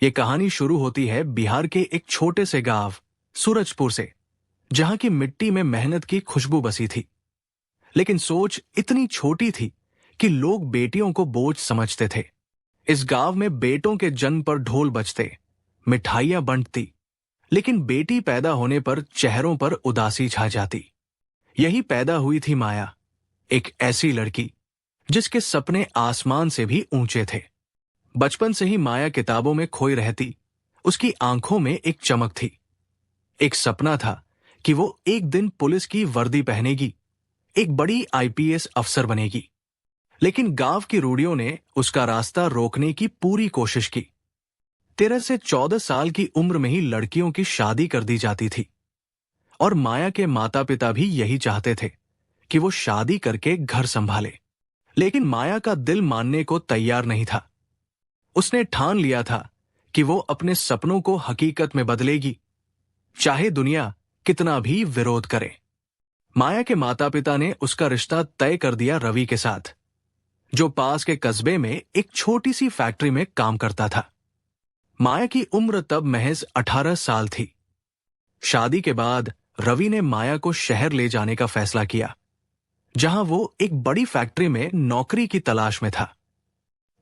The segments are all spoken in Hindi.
ये कहानी शुरू होती है बिहार के एक छोटे से गांव सूरजपुर से, जहां की मिट्टी में मेहनत की खुशबू बसी थी। लेकिन सोच इतनी छोटी थी कि लोग बेटियों को बोझ समझते थे। इस गांव में बेटों के जन्म पर ढोल बजते, मिठाइयां बंटती, लेकिन बेटी पैदा होने पर चेहरों पर उदासी छा जाती। यही पैदा हुई थी माया, एक ऐसी लड़की जिसके सपने आसमान से भी ऊंचे थे। बचपन से ही माया किताबों में खोई रहती। उसकी आंखों में एक चमक थी। एक सपना था कि वो एक दिन पुलिस की वर्दी पहनेगी, एक बड़ी आईपीएस अफसर बनेगी। लेकिन गांव की रूढ़ियों ने उसका रास्ता रोकने की पूरी कोशिश की। 13 से 14 साल की उम्र में ही लड़कियों की शादी कर दी जाती थी, और माया के माता पिता भी यही चाहते थे कि वो शादी करके घर संभाले। लेकिन माया का दिल मानने को तैयार नहीं था। उसने ठान लिया था कि वो अपने सपनों को हकीकत में बदलेगी, चाहे दुनिया कितना भी विरोध करे। माया के माता पिता ने उसका रिश्ता तय कर दिया रवि के साथ, जो पास के कस्बे में एक छोटी सी फैक्ट्री में काम करता था। माया की उम्र तब महज 18 साल थी। शादी के बाद रवि ने माया को शहर ले जाने का फैसला किया, जहां वो एक बड़ी फैक्ट्री में नौकरी की तलाश में था।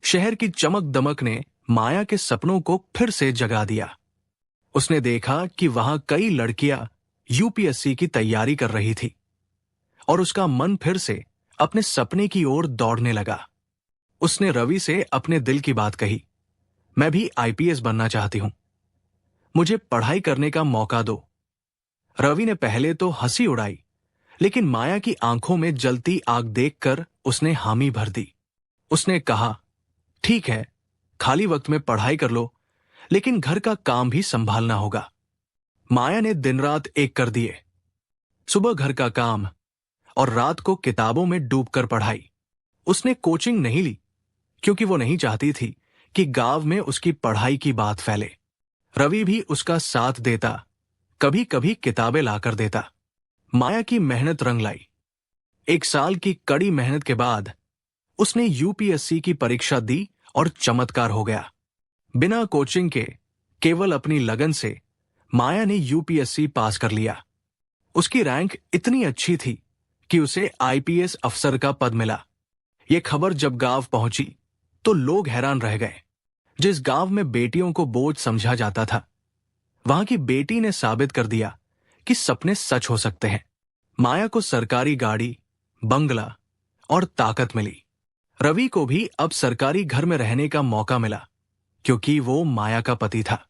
शहर की चमक दमक ने माया के सपनों को फिर से जगा दिया। उसने देखा कि वहां कई लड़कियां यूपीएससी की तैयारी कर रही थी, और उसका मन फिर से अपने सपने की ओर दौड़ने लगा। उसने रवि से अपने दिल की बात कही, मैं भी आईपीएस बनना चाहती हूं, मुझे पढ़ाई करने का मौका दो। रवि ने पहले तो हंसी उड़ाई, लेकिन माया की आंखों में जलती आग देखकर उसने हामी भर दी। उसने कहा, ठीक है, खाली वक्त में पढ़ाई कर लो, लेकिन घर का काम भी संभालना होगा। माया ने दिन रात एक कर दिए। सुबह घर का काम और रात को किताबों में डूबकर पढ़ाई। उसने कोचिंग नहीं ली, क्योंकि वो नहीं चाहती थी कि गांव में उसकी पढ़ाई की बात फैले। रवि भी उसका साथ देता, कभी कभी किताबें लाकर देता। माया की मेहनत रंग लाई। 1 साल की कड़ी मेहनत के बाद उसने यूपीएससी की परीक्षा दी और चमत्कार हो गया। बिना कोचिंग के, केवल अपनी लगन से माया ने यूपीएससी पास कर लिया। उसकी रैंक इतनी अच्छी थी कि उसे आईपीएस अफसर का पद मिला। यह खबर जब गांव पहुंची तो लोग हैरान रह गए। जिस गांव में बेटियों को बोझ समझा जाता था, वहां की बेटी ने साबित कर दिया कि सपने सच हो सकते हैं। माया को सरकारी गाड़ी, बंगला और ताकत मिली। रवि को भी अब सरकारी घर में रहने का मौका मिला, क्योंकि वो माया का पति था।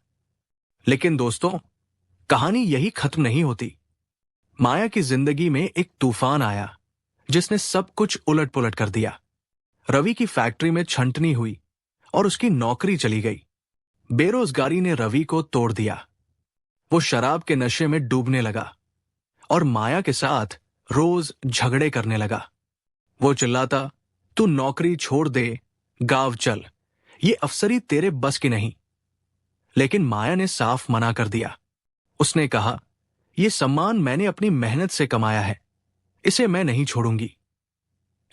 लेकिन दोस्तों, कहानी यही खत्म नहीं होती। माया की जिंदगी में एक तूफान आया, जिसने सब कुछ उलट पुलट कर दिया। रवि की फैक्ट्री में छंटनी हुई और उसकी नौकरी चली गई। बेरोजगारी ने रवि को तोड़ दिया। वो शराब के नशे में डूबने लगा और माया के साथ रोज झगड़े करने लगा। वो चिल्लाता, तू नौकरी छोड़ दे, गांव चल, ये अफसरी तेरे बस की नहीं। लेकिन माया ने साफ मना कर दिया। उसने कहा, यह सम्मान मैंने अपनी मेहनत से कमाया है, इसे मैं नहीं छोड़ूंगी।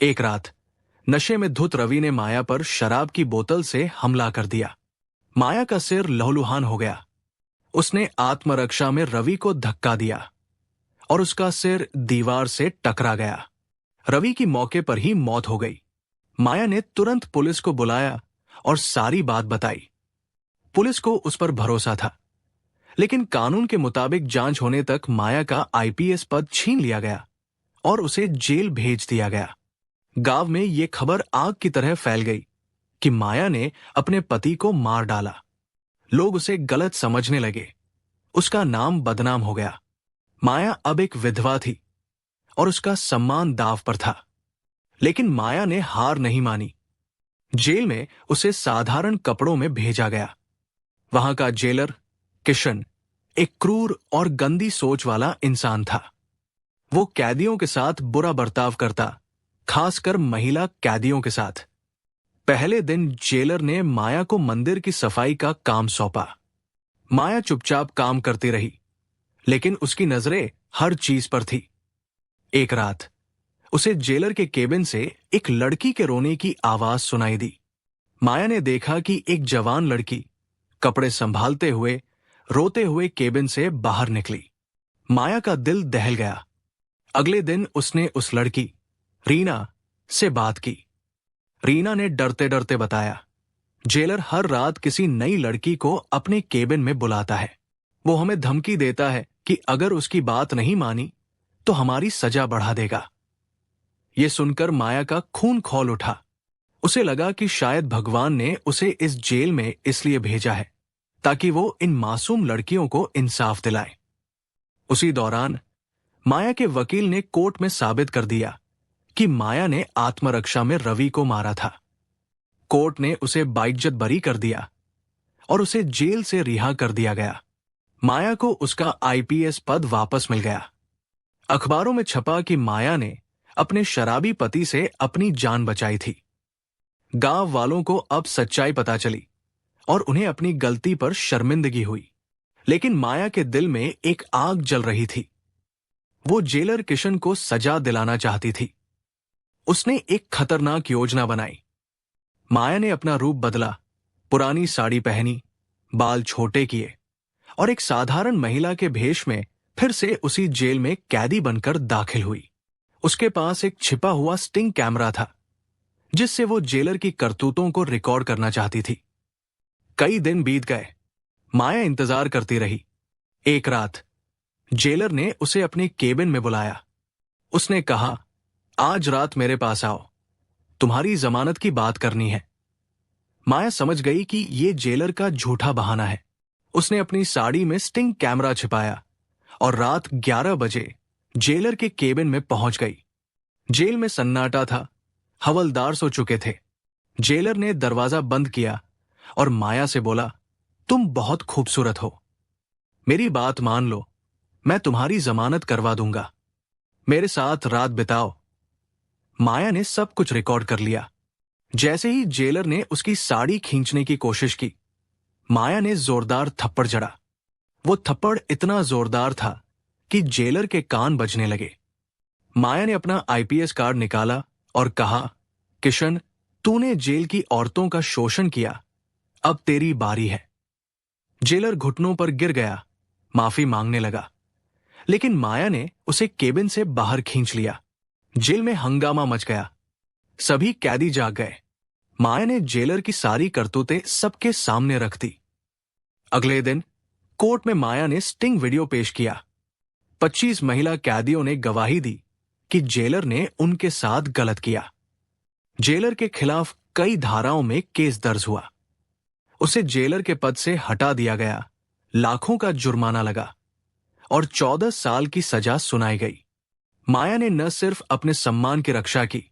एक रात नशे में धुत रवि ने माया पर शराब की बोतल से हमला कर दिया। माया का सिर लहूलुहान हो गया। उसने आत्मरक्षा में रवि को धक्का दिया और उसका सिर दीवार से टकरा गया। रवि की मौके पर ही मौत हो गई। माया ने तुरंत पुलिस को बुलाया और सारी बात बताई। पुलिस को उस पर भरोसा था, लेकिन कानून के मुताबिक जांच होने तक माया का आईपीएस पद छीन लिया गया और उसे जेल भेज दिया गया। गांव में यह खबर आग की तरह फैल गई कि माया ने अपने पति को मार डाला। लोग उसे गलत समझने लगे। उसका नाम बदनाम हो गया। माया अब एक विधवा थी और उसका सम्मान दांव पर था। लेकिन माया ने हार नहीं मानी। जेल में उसे साधारण कपड़ों में भेजा गया। वहां का जेलर किशन एक क्रूर और गंदी सोच वाला इंसान था। वो कैदियों के साथ बुरा बर्ताव करता, खासकर महिला कैदियों के साथ। पहले दिन जेलर ने माया को मंदिर की सफाई का काम सौंपा। माया चुपचाप काम करती रही, लेकिन उसकी नजरें हर चीज पर थी। एक रात उसे जेलर के केबिन से एक लड़की के रोने की आवाज सुनाई दी। माया ने देखा कि एक जवान लड़की कपड़े संभालते हुए रोते हुए केबिन से बाहर निकली। माया का दिल दहल गया। अगले दिन उसने उस लड़की रीना से बात की। रीना ने डरते डरते बताया, जेलर हर रात किसी नई लड़की को अपने केबिन में बुलाता है। वो हमें धमकी देता है कि अगर उसकी बात नहीं मानी तो हमारी सजा बढ़ा देगा। ये सुनकर माया का खून खौल उठा। उसे लगा कि शायद भगवान ने उसे इस जेल में इसलिए भेजा है ताकि वो इन मासूम लड़कियों को इंसाफ दिलाए। उसी दौरान माया के वकील ने कोर्ट में साबित कर दिया कि माया ने आत्मरक्षा में रवि को मारा था। कोर्ट ने उसे बाइज्जत बरी कर दिया और उसे जेल से रिहा कर दिया गया। माया को उसका आईपीएस पद वापस मिल गया। अखबारों में छपा कि माया ने अपने शराबी पति से अपनी जान बचाई थी। गांव वालों को अब सच्चाई पता चली और उन्हें अपनी गलती पर शर्मिंदगी हुई। लेकिन माया के दिल में एक आग जल रही थी। वो जेलर किशन को सजा दिलाना चाहती थी। उसने एक खतरनाक योजना बनाई। माया ने अपना रूप बदला, पुरानी साड़ी पहनी, बाल छोटे किए और एक साधारण महिला के भेष में फिर से उसी जेल में कैदी बनकर दाखिल हुई। उसके पास एक छिपा हुआ स्टिंग कैमरा था जिससे वो जेलर की करतूतों को रिकॉर्ड करना चाहती थी। कई दिन बीत गए। माया इंतजार करती रही। एक रात जेलर ने उसे अपने केबिन में बुलाया। उसने कहा, आज रात मेरे पास आओ, तुम्हारी जमानत की बात करनी है। माया समझ गई कि ये जेलर का झूठा बहाना है। उसने अपनी साड़ी में स्टिंग कैमरा छिपाया और रात 11 बजे जेलर के केबिन में पहुंच गई। जेल में सन्नाटा था। हवलदार सो चुके थे। जेलर ने दरवाजा बंद किया और माया से बोला, तुम बहुत खूबसूरत हो। मेरी बात मान लो, मैं तुम्हारी जमानत करवा दूंगा। मेरे साथ रात बिताओ। माया ने सब कुछ रिकॉर्ड कर लिया। जैसे ही जेलर ने उसकी साड़ी खींचने की कोशिश की, माया ने जोरदार थप्पड़ जड़ा। वो थप्पड़ इतना जोरदार था कि जेलर के कान बजने लगे। माया ने अपना आईपीएस कार्ड निकाला और कहा, किशन, तूने जेल की औरतों का शोषण किया, अब तेरी बारी है। जेलर घुटनों पर गिर गया, माफी मांगने लगा। लेकिन माया ने उसे केबिन से बाहर खींच लिया। जेल में हंगामा मच गया। सभी कैदी जाग गए। माया ने जेलर की सारी करतूतें सबके सामने रख दी। अगले दिन कोर्ट में माया ने स्टिंग वीडियो पेश किया। 25 महिला कैदियों ने गवाही दी कि जेलर ने उनके साथ गलत किया। जेलर के खिलाफ कई धाराओं में केस दर्ज हुआ। उसे जेलर के पद से हटा दिया गया, लाखों का जुर्माना लगा और 14 साल की सजा सुनाई गई। माया ने न सिर्फ अपने सम्मान की रक्षा की,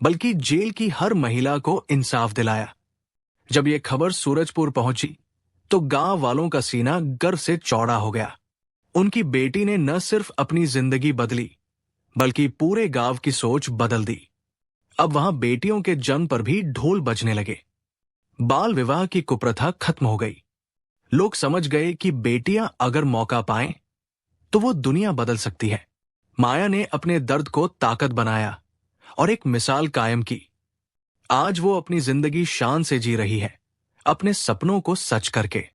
बल्कि जेल की हर महिला को इंसाफ दिलाया। जब यह खबर सूरजपुर पहुंची तो गांव वालों का सीना गर्व से चौड़ा हो गया। उनकी बेटी ने न सिर्फ अपनी जिंदगी बदली, बल्कि पूरे गांव की सोच बदल दी। अब वहां बेटियों के जन्म पर भी ढोल बजने लगे। बाल विवाह की कुप्रथा खत्म हो गई। लोग समझ गए कि बेटियां अगर मौका पाएं तो वो दुनिया बदल सकती है। माया ने अपने दर्द को ताकत बनाया और एक मिसाल कायम की। आज वो अपनी जिंदगी शान से जी रही है, अपने सपनों को सच करके।